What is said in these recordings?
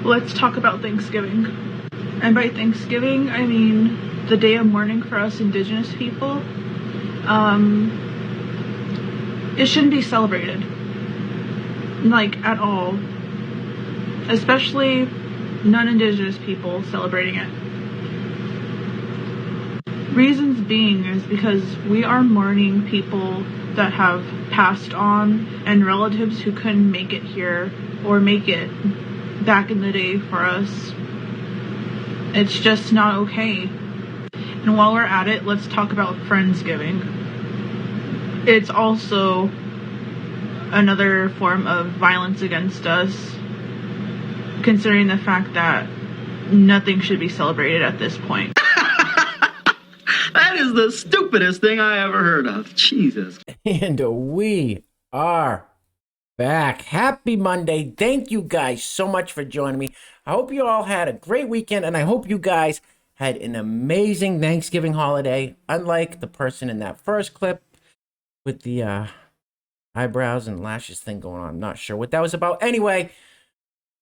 let's talk about Thanksgiving. And by Thanksgiving, I mean the day of mourning for us Indigenous people. It shouldn't be celebrated, like, at all. Especially non-Indigenous people celebrating it. Reasons being is because we are mourning people that have passed on and relatives who couldn't make it here or make it back in the day for us. It's just not okay. And while we're at it, let's talk about Friendsgiving. It's also another form of violence against us, considering the fact that nothing should be celebrated at this point. That is the stupidest thing I ever heard of. Jesus. And we are back. Happy Monday. Thank you guys so much for joining me. I hope you all had a great weekend, and I hope you guys had an amazing Thanksgiving holiday. Unlike the person in that first clip with the eyebrows and lashes thing going on. I'm not sure what that was about. Anyway,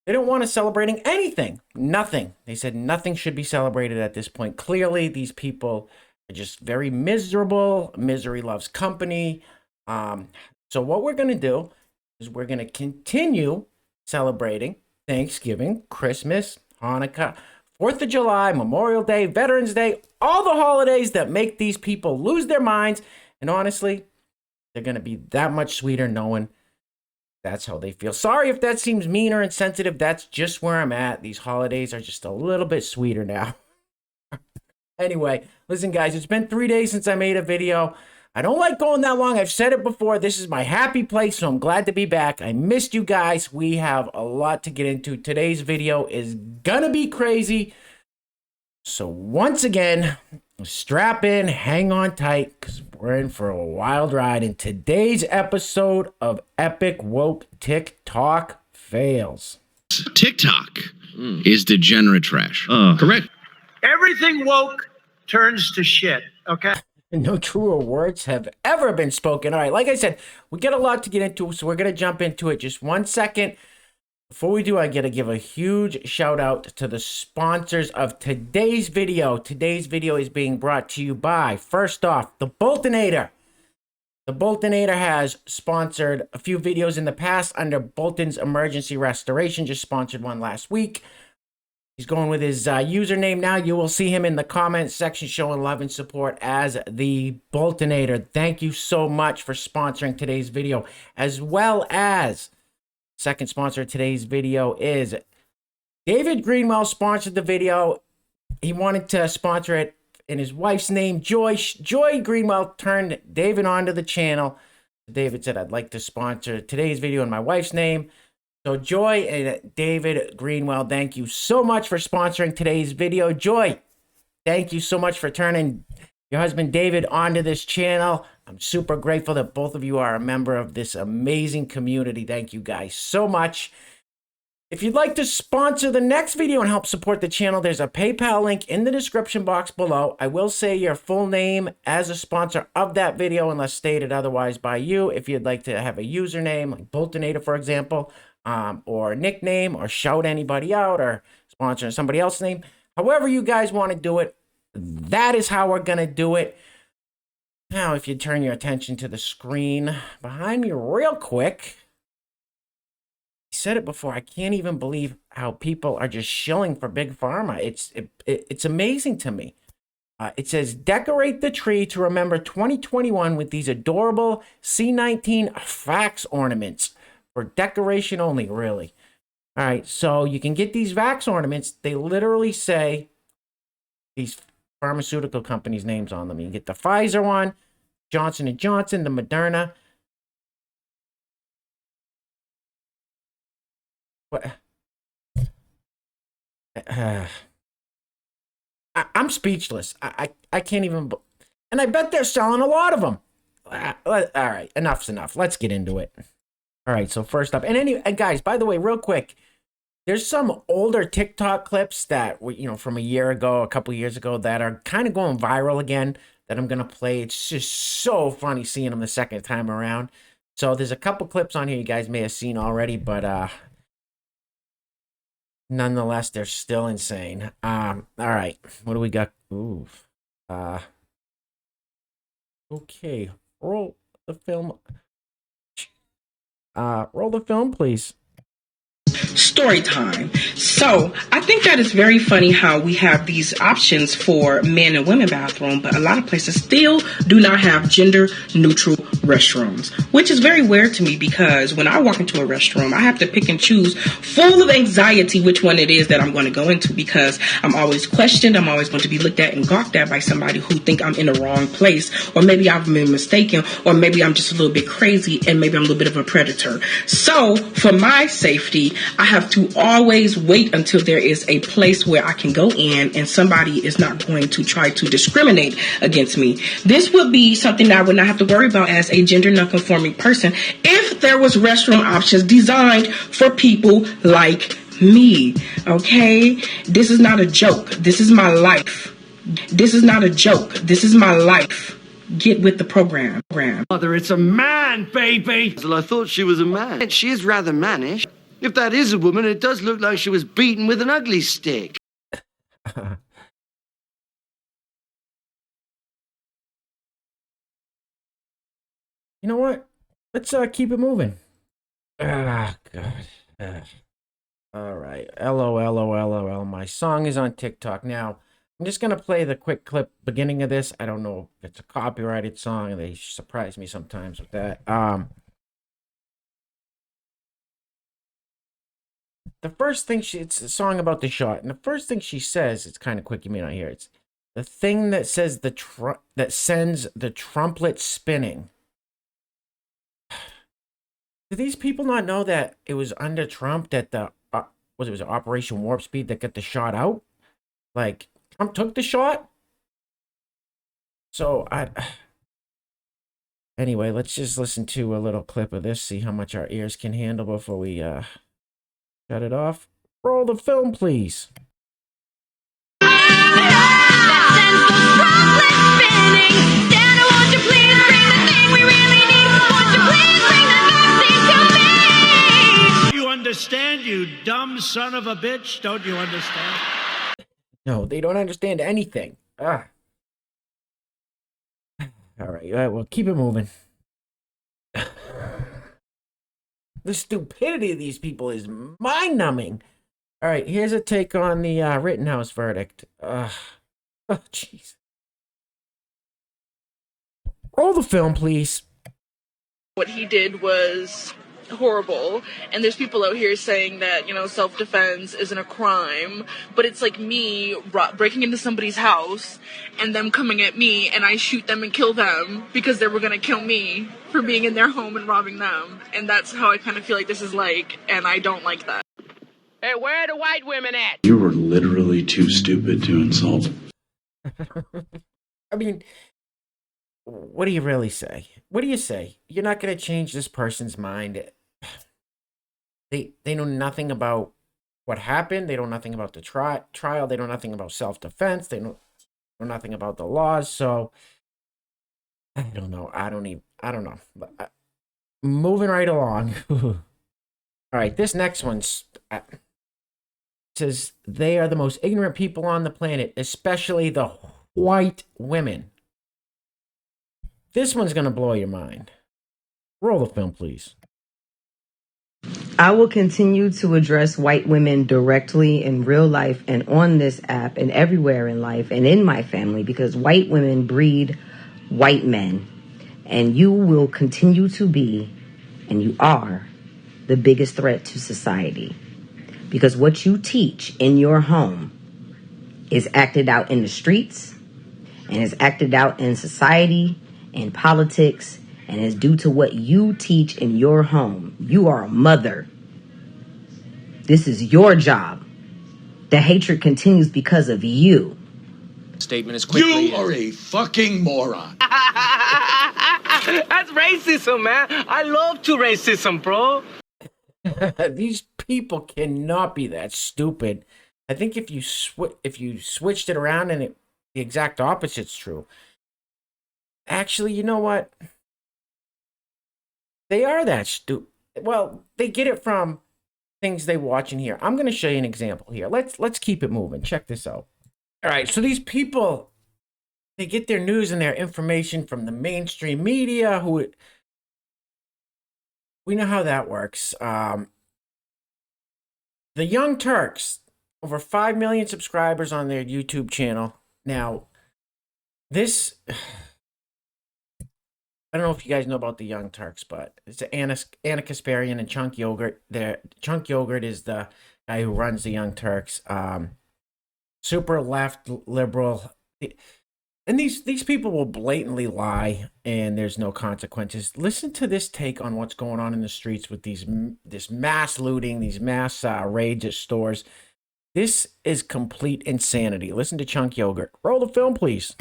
they don't want us celebrating anything. Nothing. They said nothing should be celebrated at this point. Clearly, these people are just very miserable. Misery loves company. So what we're going to do is we're going to continue celebrating Thanksgiving, Christmas, Hanukkah, 4th of July, Memorial Day, Veterans Day, all the holidays that make these people lose their minds. And honestly, they're going to be that much sweeter knowing that's how they feel. Sorry if that seems mean or insensitive. That's just where I'm at. These holidays are just a little bit sweeter now. Anyway, listen, guys, it's been 3 days since I made a video. I don't like going that long. I've said it before. This is my happy place, so I'm glad to be back. I missed you guys. We have a lot to get into. Today's video is gonna be crazy. So once again, strap in, hang on tight, because we're in for a wild ride in today's episode of Epic Woke TikTok Fails. TikTok is degenerate trash. Correct. Everything woke turns to shit, okay? No truer words have ever been spoken. All right, like I said, we got a lot to get into, so we're going to jump into it. Just 1 second. Before we do, I got to give a huge shout out to the sponsors of today's video. Today's video is being brought to you by, first off, the Boltonator. The Boltonator has sponsored a few videos in the past under Bolton's Emergency Restoration. Just sponsored one last week. He's going with his username now. You will see him in the comments section showing love and support as the Boltonator. Thank you so much for sponsoring today's video. As well as, second sponsor of today's video is David Greenwell sponsored the video. He wanted to sponsor it in his wife's name, Joy. Joy Greenwell turned David onto the channel. David said, I'd like to sponsor today's video in my wife's name. So Joy and David Greenwell, thank you so much for sponsoring today's video. Joy, thank you so much for turning your husband David onto this channel. I'm super grateful that both of you are a member of this amazing community. Thank you guys so much. If you'd like to sponsor the next video and help support the channel, there's a PayPal link in the description box below. I will say your full name as a sponsor of that video unless stated otherwise by you. If you'd like to have a username, like Boltonator, for example, or a nickname, or shout anybody out, or sponsor somebody else's name. However you guys want to do it, that is how we're going to do it. Now, if you turn your attention to the screen behind me real quick, I said it before, I can't even believe how people are just shilling for Big Pharma. It's amazing to me. It says, decorate the tree to remember 2021 with these adorable C19 fax ornaments. For decoration only, really. All right, so you can get these wax ornaments. They literally say these pharmaceutical companies' names on them. You can get the Pfizer one, Johnson & Johnson, the Moderna. What? I'm speechless. I can't even... And I bet they're selling a lot of them. All right, enough's enough. Let's get into it. All right, so first up, and guys, by the way, real quick, there's some older TikTok clips that were, from a year ago, a couple of years ago, that are kind of going viral again that I'm going to play. It's just so funny seeing them the second time around. So there's a couple clips on here you guys may have seen already, but Nonetheless, they're still insane. All right. What do we got? Ooh. Okay. Roll the film. Roll the film, please. Story time. So I think that it's very funny how we have these options for men and women bathroom, but a lot of places still do not have gender neutral restrooms, which is very weird to me because when I walk into a restroom, I have to pick and choose full of anxiety which one it is that I'm going to go into because I'm always questioned. I'm always going to be looked at and gawked at by somebody who think I'm in the wrong place, or maybe I've been mistaken, or maybe I'm just a little bit crazy and maybe I'm a little bit of a predator. So for my safety, I have to always wait until there is a place where I can go in and somebody is not going to try to discriminate against me. This would be something that I would not have to worry about as a gender non-conforming person if there was restroom options designed for people like me. Okay? This is not a joke. This is my life. This is not a joke. This is my life. Get with the program. Mother, it's a man, baby. Well, I thought she was a man. She is rather mannish. If that is a woman, it does look like she was beaten with an ugly stick. You know what? Let's keep it moving. Ah, God. All right. LOL. My song is on TikTok. Now, I'm just going to play the quick clip beginning of this. I don't know if it's a copyrighted song, and they surprise me sometimes with that. The first thing it's a song about the shot, and the first thing she says, it's kind of quick, you may not hear it. It's the thing that says that sends the trumpet spinning. Do these people not know that it was under Trump that the was Operation Warp Speed that got the shot out? Like, Trump took the shot? So anyway, let's just listen to a little clip of this, see how much our ears can handle before we shut it off. Roll the film, please. You understand, you dumb son of a bitch? Don't you understand? No, they don't understand anything. All right, well, keep it moving. The stupidity of these people is mind-numbing. All right, here's a take on the Rittenhouse verdict. Oh, jeez. Roll the film, please. What he did was horrible, and there's people out here saying that, you know, self-defense isn't a crime, but it's like me breaking into somebody's house and them coming at me and I shoot them and kill them because they were gonna kill me for being in their home and robbing them, and that's how I kind of feel like this is like, and I don't like that. Hey, where are the white women at? You were literally too stupid to insult. I mean, what do you really say? What do you say? You're not going to change this person's mind. They know nothing about what happened. They know nothing about the trial. They know nothing about self-defense. They know nothing about the laws. So I don't know. I don't know. But, moving right along. All right, this next one's says they are the most ignorant people on the planet, especially the white women. This one's going to blow your mind. Roll the film, please. I will continue to address white women directly in real life and on this app and everywhere in life and in my family because white women breed white men. And you will continue to be, and you are, the biggest threat to society. Because what you teach in your home is acted out in the streets and is acted out in society, in politics, and is due to what you teach in your home. You are a mother. This is your job. The hatred continues because of you. Statement as quickly. You are a fucking moron. That's racism, man. I love to racism, bro. These people cannot be that stupid. I think if you switched it around and the exact opposite's true. Actually, you know what? They are that stupid. Well, they get it from things they watch and hear. I'm going to show you an example here. Let's keep it moving. Check this out. All right, so these people, they get their news and their information from the mainstream media. We know how that works. The Young Turks, over 5 million subscribers on their YouTube channel. Now, this, I don't know if you guys know about the Young Turks, but it's Anna Kasparian and Chunk Yogurt. Chunk Yogurt is the guy who runs the Young Turks. Super left, liberal. And these people will blatantly lie, and there's no consequences. Listen to this take on what's going on in the streets with this mass looting, these mass raids at stores. This is complete insanity. Listen to Chunk Yogurt. Roll the film, please.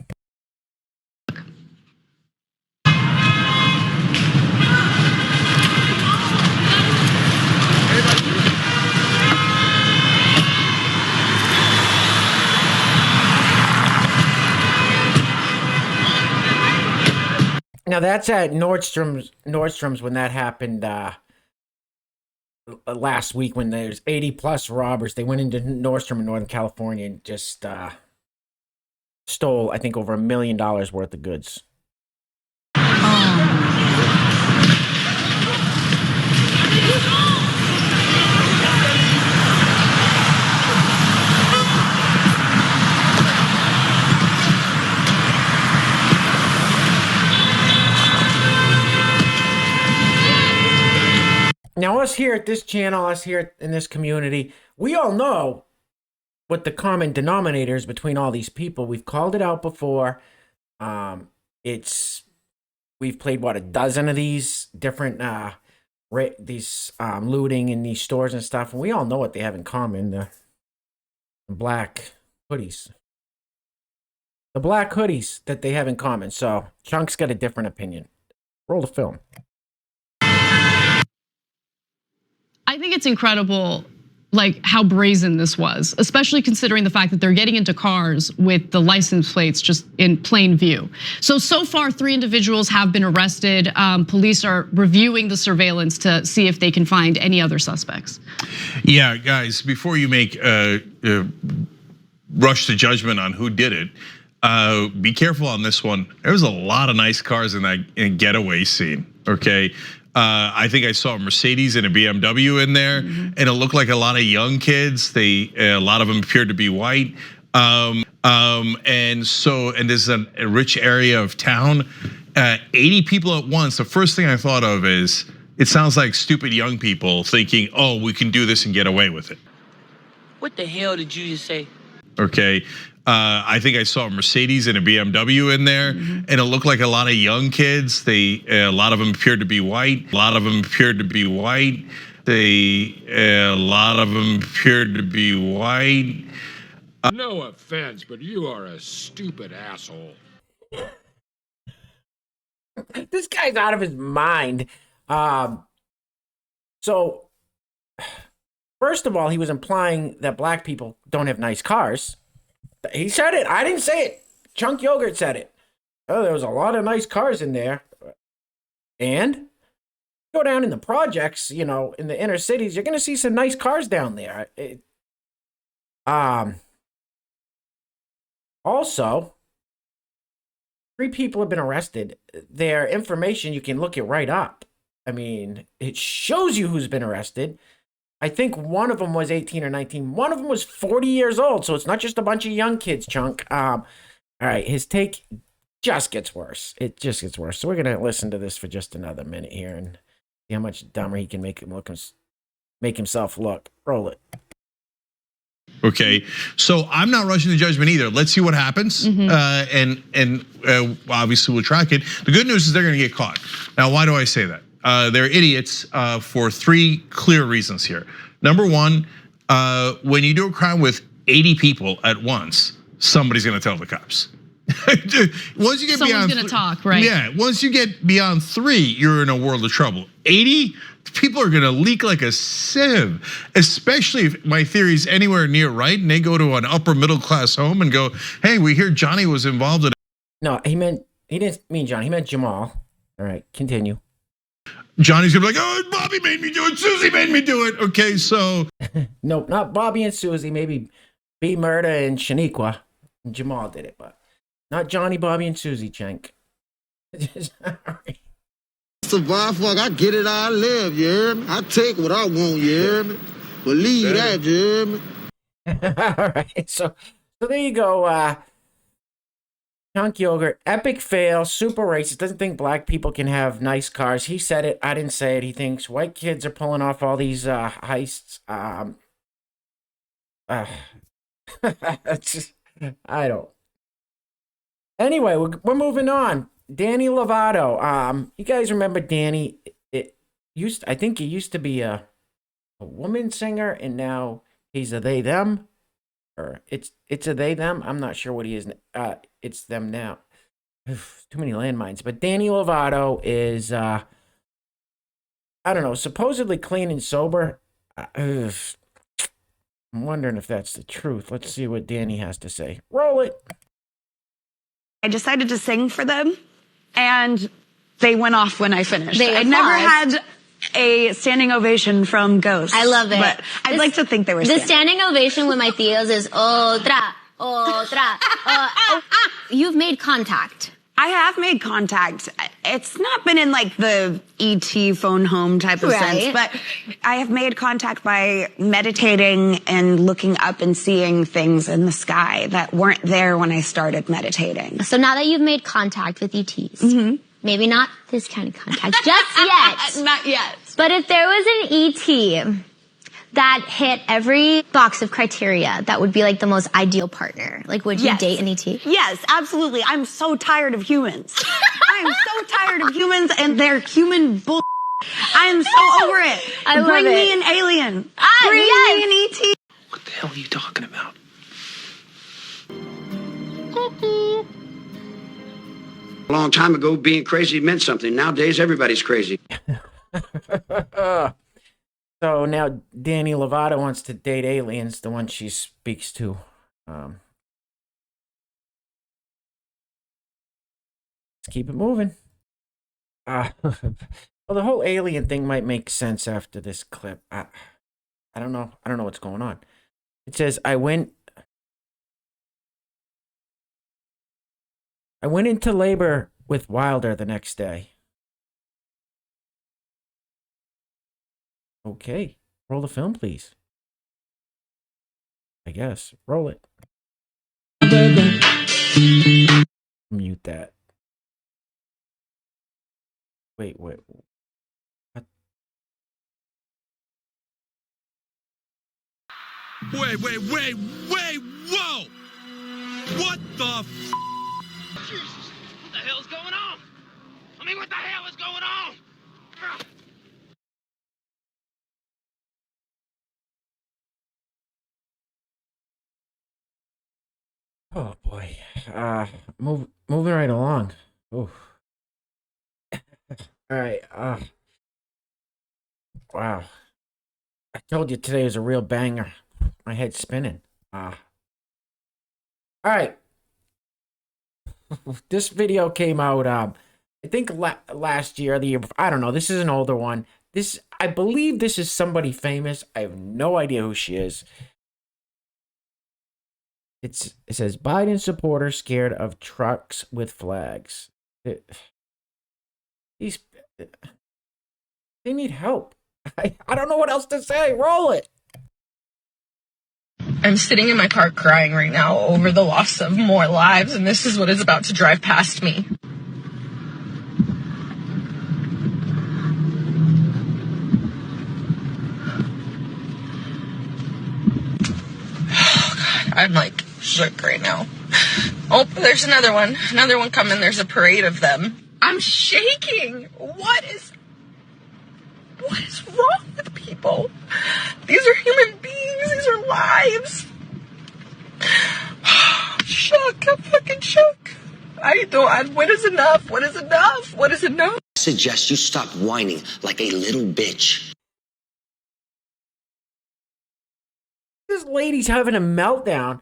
Now that's at Nordstrom's when that happened last week, when there's 80 plus robbers. They went into Nordstrom in Northern California and just stole, I think, over $1 million worth of goods. Now, us here at this channel, us here in this community, we all know what the common denominator is between all these people. We've called it out before. We've played, what, a dozen of these different looting in these stores and stuff, and we all know what they have in common: the black hoodies. The black hoodies that they have in common. So Chunk's got a different opinion. Roll the film. I think it's incredible, like, how brazen this was, especially considering the fact that they're getting into cars with the license plates just in plain view. So far, 3 individuals have been arrested. Police are reviewing the surveillance to see if they can find any other suspects. Yeah, guys, before you make rush to judgment on who did it, be careful on this one. There was a lot of nice cars in that getaway scene, okay? I think I saw a Mercedes and a BMW in there, and it looked like a lot of young kids. A lot of them appeared to be white, and there's a rich area of town. 80 people at once. The first thing I thought of is, it sounds like stupid young people thinking, "Oh, we can do this and get away with it." What the hell did you just say? Okay. I think I saw a Mercedes and a BMW in there, and it looked like a lot of young kids. A lot of them appeared to be white. A lot of them appeared to be white. No offense, but you are a stupid asshole. This guy's out of his mind. So, first of all, he was implying that black people don't have nice cars. He said it. I didn't say it. Chunk Yogurt said it. Oh, there was a lot of nice cars in there. And go down in the projects, in the inner cities, you're going to see some nice cars down there. Also, 3 people have been arrested. Their information, you can look it right up. I mean, it shows you who's been arrested. I think one of them was 18 or 19. One of them was 40 years old. So it's not just a bunch of young kids, Chunk. All right, his take just gets worse. It just gets worse. So we're going to listen to this for just another minute here and see how much dumber he can make himself look. Roll it. Okay, so I'm not rushing to judgment either. Let's see what happens, and obviously we'll track it. The good news is they're going to get caught. Now, why do I say that? They're idiots for 3 clear reasons here. Number one, when you do a crime with 80 people at once, somebody's going to tell the cops. Once you get someone's going to talk, right? Yeah, once you get beyond 3, you're in a world of trouble. 80. People are gonna leak like a sieve, especially if my theory is anywhere near right and they go to an upper middle class home and go, "Hey, we hear Johnny was involved in." No, he didn't mean Johnny. He meant Jamal. All right, continue. Johnny's gonna be like, oh, Bobby made me do it. Susie made me do it. Okay, so. Nope, not Bobby and Susie. Maybe B. Murda and Shaniqua. Jamal did it, but not Johnny, Bobby, and Susie, Cenk. Survive, fuck, I get it, I live, you hear me? I take what I want, you hear me? Believe that, you hear me? All right, so there you go. Chunk Yogurt, epic fail, super racist, doesn't think black people can have nice cars. He said it, I didn't say it. He thinks white kids are pulling off all these heists. I don't. Anyway, we're moving on. Danny Lovato. You guys remember Danny? I think he used to be a woman singer, and now he's a they them, or it's a they them. I'm not sure what he is. It's them now. Too many landmines. But Danny Lovato is I don't know, supposedly clean and sober. I'm wondering if that's the truth. Let's see what Danny has to say. Roll it. I decided to sing for them, and they went off when I finished. They I never had a standing ovation from Ghost. I love it. But I'd like to think they were The standing ovation with my tios is otra. You've made contact. I have made contact. It's not been in like the ET phone home type of sense, but I have made contact by meditating and looking up and seeing things in the sky that weren't there when I started meditating. So now that you've made contact with ETs, maybe not this kind of contact just yet. Not yet. But if there was an ET that hit every box of criteria, that would be like the most ideal partner. Like, would you date an ET? Yes, absolutely. I'm so tired of humans. I'm so tired of humans and their human bull. I am so over it. I love Bring it. me an alien. Bring me an ET. What the hell are you talking about? A long time ago, being crazy meant something. Nowadays, everybody's crazy. So now Danny Lovato wants to date aliens, the one she speaks to. Let's keep it moving. Well, the whole alien thing might make sense after this clip. I don't know. I don't know what's going on. It says, I went into labor with Wilder the next day. Okay. Roll the film, please. I guess. Roll it. Mute that. Wait. What? Wait, whoa! What the Jesus, what the hell's going on? I mean, what the hell is going on? Oh boy. Moving right along. Ooh. All right. Wow. I told you today was a real banger. My head's spinning. All right. This video came out, I think last year, the year before. I don't know. This is an older one. I believe this is somebody famous. I have no idea who she is. It says Biden supporter scared of trucks with flags. They need help. I don't know what else to say. Roll it. I'm sitting in my car crying right now over the loss of more lives, and this is what is about to drive past me. Oh, God, I'm like shook right now. Oh, there's another one. Another one coming. There's a parade of them. I'm shaking. What is wrong with people? These are human beings. These are lives. Shook. I'm fucking shook. What is enough? What is enough? What is enough? I suggest you stop whining like a little bitch. This lady's having a meltdown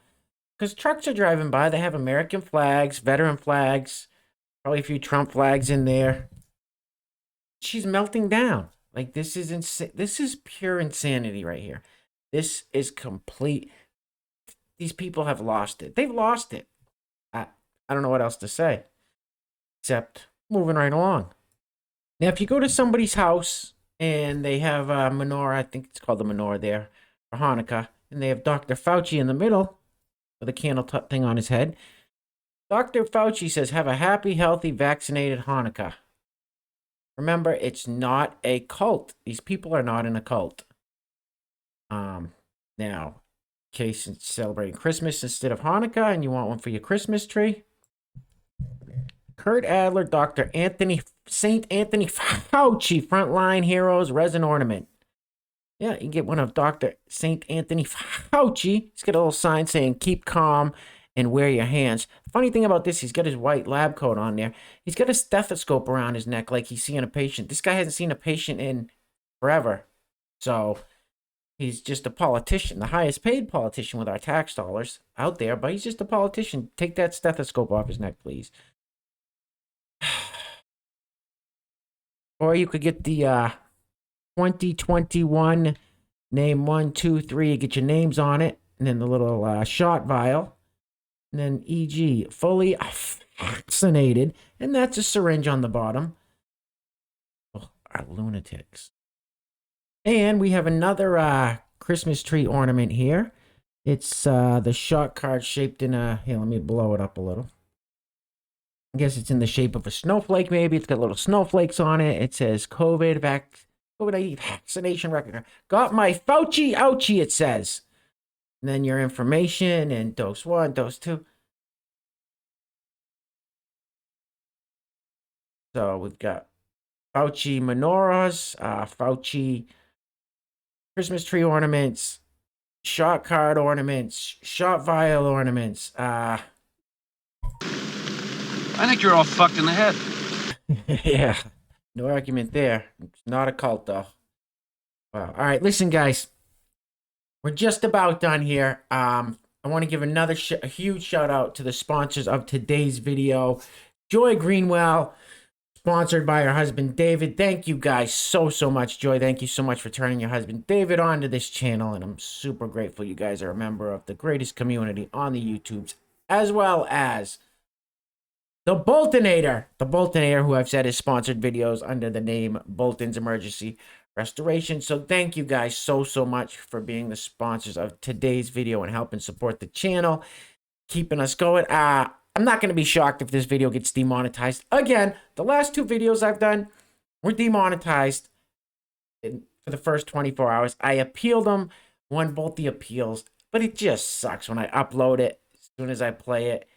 because trucks are driving by. They have American flags, veteran flags, probably a few Trump flags in there. she's melting down. Like, this is this is pure insanity right here. This is complete. These people have lost it. They've lost it. I don't know what else to say, except moving right along. Now, if you go to somebody's house and they have a menorah, I think it's called the menorah there, for Hanukkah, and they have Dr. Fauci in the middle with a candle thing on his head, Dr. Fauci says, have a happy, healthy, vaccinated Hanukkah. Remember, it's not a cult. These people are not in a cult. Now, in case it's celebrating Christmas instead of Hanukkah and you want one for your Christmas tree, Kurt Adler, Dr. St. Anthony Fauci, Frontline Heroes Resin Ornament. Yeah, you get one of Dr. St. Anthony Fauci. He's got a little sign saying, keep calm and wear your hands. Funny thing about this, he's got his white lab coat on there. He's got a stethoscope around his neck like he's seeing a patient. This guy hasn't seen a patient in forever. So he's just a politician, the highest paid politician with our tax dollars out there, but he's just a politician. Take that stethoscope off his neck, please. Or you could get the 2021 name 1, 2, 3, get your names on it, and then the little shot vial, and then EG, fully vaccinated, and that's a syringe on the bottom. Oh, our lunatics. And we have another Christmas tree ornament here. It's the shot card shaped in a, here, let me blow it up a little. I guess it's in the shape of a snowflake, maybe. It's got little snowflakes on it. It says COVID vaccination record. Got my Fauci ouchie, it says. And then your information and dose 1, dose 2. So we've got Fauci menorahs, Fauci Christmas tree ornaments, shot card ornaments, shot vial ornaments. I think you're all fucked in the head. Yeah, no argument there. It's not a cult, though. Wow. All right, listen, guys. We're just about done here. I want to give another a huge shout out to the sponsors of today's video. Joy Greenwell, sponsored by her husband, David. Thank you guys so much, Joy. Thank you so much for turning your husband, David, onto this channel. And I'm super grateful you guys are a member of the greatest community on the YouTubes, as well as the Boltonator, who I've said has sponsored videos under the name Bolton's Emergency Restoration. So thank you guys so much for being the sponsors of today's video and helping support the channel, keeping us going. I'm not going to be shocked if this video gets demonetized. Again, the last 2 videos I've done were demonetized for the first 24 hours. I appealed them, won both the appeals, but it just sucks when I upload it. As soon as I play it,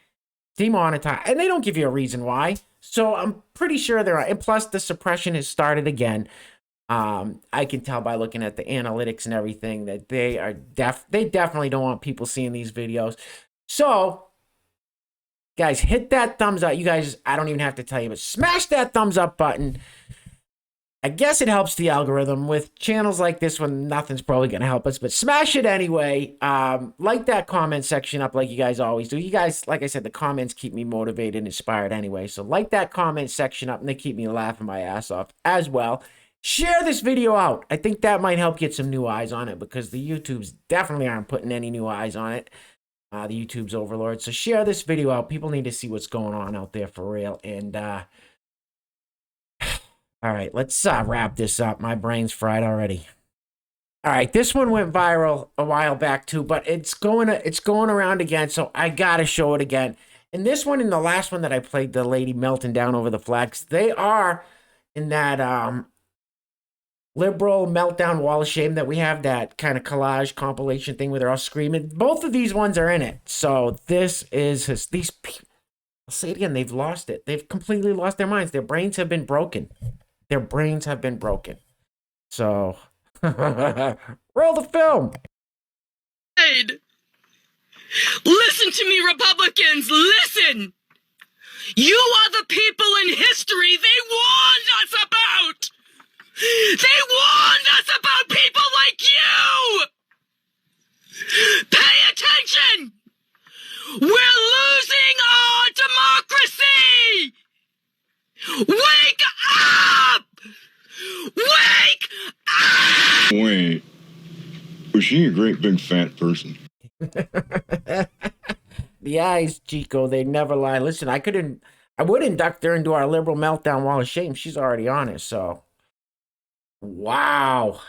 demonetized, and they don't give you a reason why. So I'm pretty sure they're, and plus the suppression has started again. I can tell by looking at the analytics and everything that they are they definitely don't want people seeing these videos. So guys, hit that thumbs up. You guys, I don't even have to tell you, but smash that thumbs up button. I guess it helps the algorithm. With channels like this one, nothing's probably going to help us, but smash it anyway. Like that comment section up like you guys always do. You guys, like I said, the comments keep me motivated and inspired anyway. So like that comment section up, and they keep me laughing my ass off as well. Share this video out. I think that might help get some new eyes on it, because the YouTubes definitely aren't putting any new eyes on it. The YouTube's overlord. So share this video out. People need to see what's going on out there for real. And all right, let's wrap this up. My brain's fried already. All right, this one went viral a while back too, but it's going around again, so I gotta show it again. And this one and the last one that I played, the lady melting down over the flags, they are in that liberal meltdown wall of shame that we have, that kind of collage compilation thing where they're all screaming. Both of these ones are in it. So this is these people. I'll say it again. They've lost it. They've completely lost their minds. Their brains have been broken. Their brains have been broken. So, roll the film. Listen to me, Republicans. Listen. You are the people in history they warned us about. They warned us about people like you. Pay attention. We're losing our democracy. Wake up! great big fat person. The eyes, Chico, they never lie. Listen, I would induct her into our liberal meltdown wall of shame. She's already on it, so. Wow.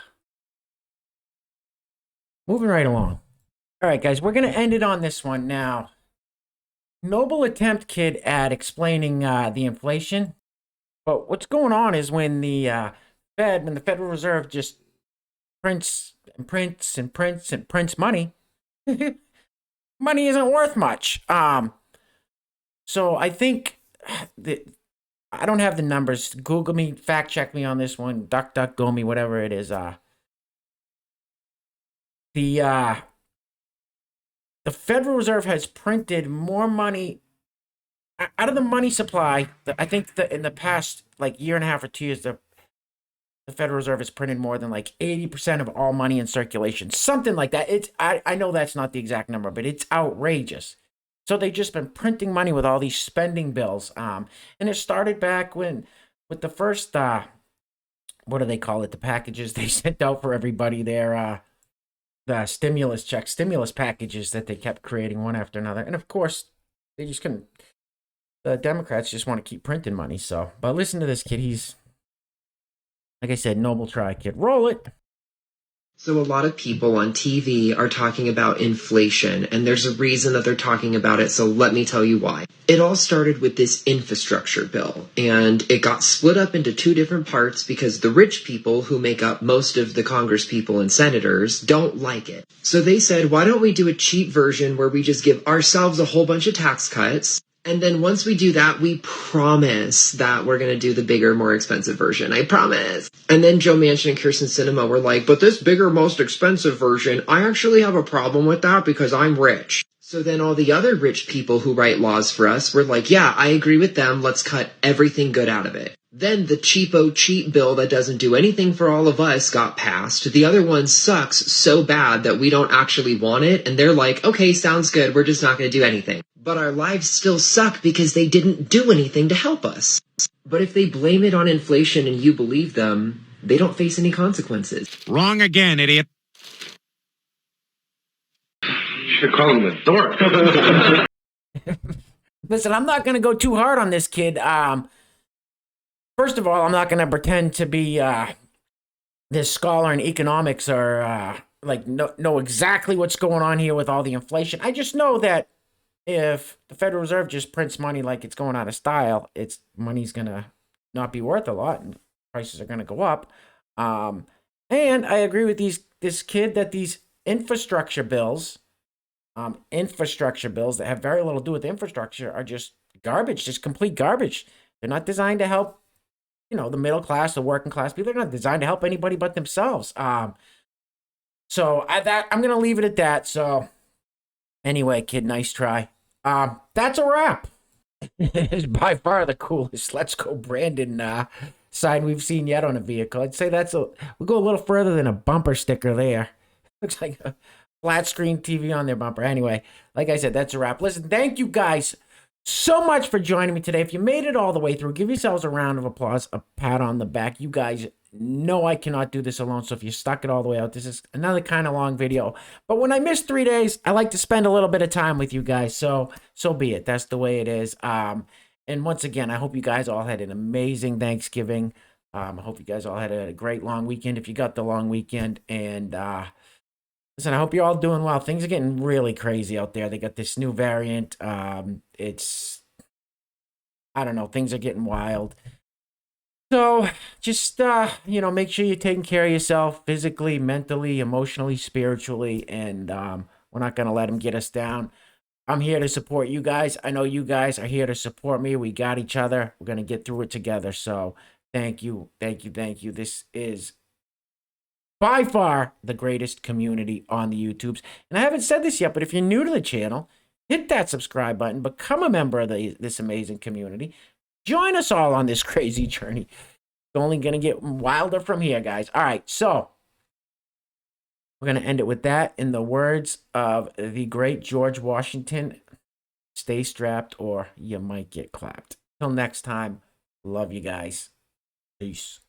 Moving right along. All right, guys, we're going to end it on this one now. Noble attempt, kid, at explaining the inflation. But what's going on is when the Federal Reserve just prints and prints and prints and prints money, money isn't worth much. So I think that I don't have the numbers. Google me, fact check me on this one. DuckDuckGo me, whatever it is. The Federal Reserve has printed more money out of the money supply. I think that in the past like year and a half or 2 years, the Federal Reserve has printed more than like 80% of all money in circulation, something like that. I know that's not the exact number, but it's outrageous. So they've just been printing money with all these spending bills. And it started back with the first what do they call it? The packages they sent out for everybody there. The stimulus checks, stimulus packages that they kept creating one after another. And of course, they just couldn't. The Democrats just want to keep printing money. So, but listen to this kid. He's, like I said, noble try, kid. Roll it. So a lot of people on TV are talking about inflation, and there's a reason that they're talking about it, so let me tell you why. It all started with this infrastructure bill, and it got split up into two different parts because the rich people who make up most of the Congress people and senators don't like it. So they said, why don't we do a cheap version where we just give ourselves a whole bunch of tax cuts, and then once we do that, we promise that we're going to do the bigger, more expensive version. I promise. And then Joe Manchin and Kirsten Sinema were like, but this bigger, most expensive version, I actually have a problem with that because I'm rich. So then all the other rich people who write laws for us were like, yeah, I agree with them. Let's cut everything good out of it. Then the cheapo cheap bill that doesn't do anything for all of us got passed. The other one sucks so bad that we don't actually want it. And they're like, okay, sounds good. We're just not going to do anything. But our lives still suck because they didn't do anything to help us. But if they blame it on inflation and you believe them, they don't face any consequences. Wrong again, idiot. You should call him a dork. Listen, I'm not going to go too hard on this kid. First of all, I'm not going to pretend to be this scholar in economics or know exactly what's going on here with all the inflation. I just know that if the Federal Reserve just prints money like it's going out of style, money's going to not be worth a lot and prices are going to go up. And I agree with this kid that these infrastructure bills that have very little to do with infrastructure are just garbage, just complete garbage. They're not designed to help, the middle class, the working class people. They're not designed to help anybody but themselves. So I'm going to leave it at that. So anyway, kid, nice try. That's a wrap. It's by far the coolest Let's Go Brandon sign we've seen yet on a vehicle. I'd say we go a little further than a bumper sticker there. Looks like a flat screen TV on their bumper. Anyway, like I said, that's a wrap. Listen, thank you guys so much for joining me today. If you made it all the way through, give yourselves a round of applause, a pat on the back. You guys know I cannot do this alone, so if you stuck it all the way out, this is another kind of long video. But when I miss 3 days, I like to spend a little bit of time with you guys, so be it. That's the way it is. And once again, I hope you guys all had an amazing Thanksgiving. I hope you guys all had a great long weekend if you got the long weekend. And listen, I hope you're all doing well. Things are getting really crazy out there. They got this new variant. I don't know, things are getting wild. So just, make sure you're taking care of yourself physically, mentally, emotionally, spiritually, and we're not going to let them get us down. I'm here to support you guys. I know you guys are here to support me. We got each other. We're going to get through it together. So thank you. Thank you. Thank you. This is by far the greatest community on the YouTubes. And I haven't said this yet, but if you're new to the channel, hit that subscribe button, become a member of this amazing community. Join us all on this crazy journey. It's only going to get wilder from here, guys. All right, so we're going to end it with that. In the words of the great George Washington, stay strapped or you might get clapped. Till next time, love you guys. Peace.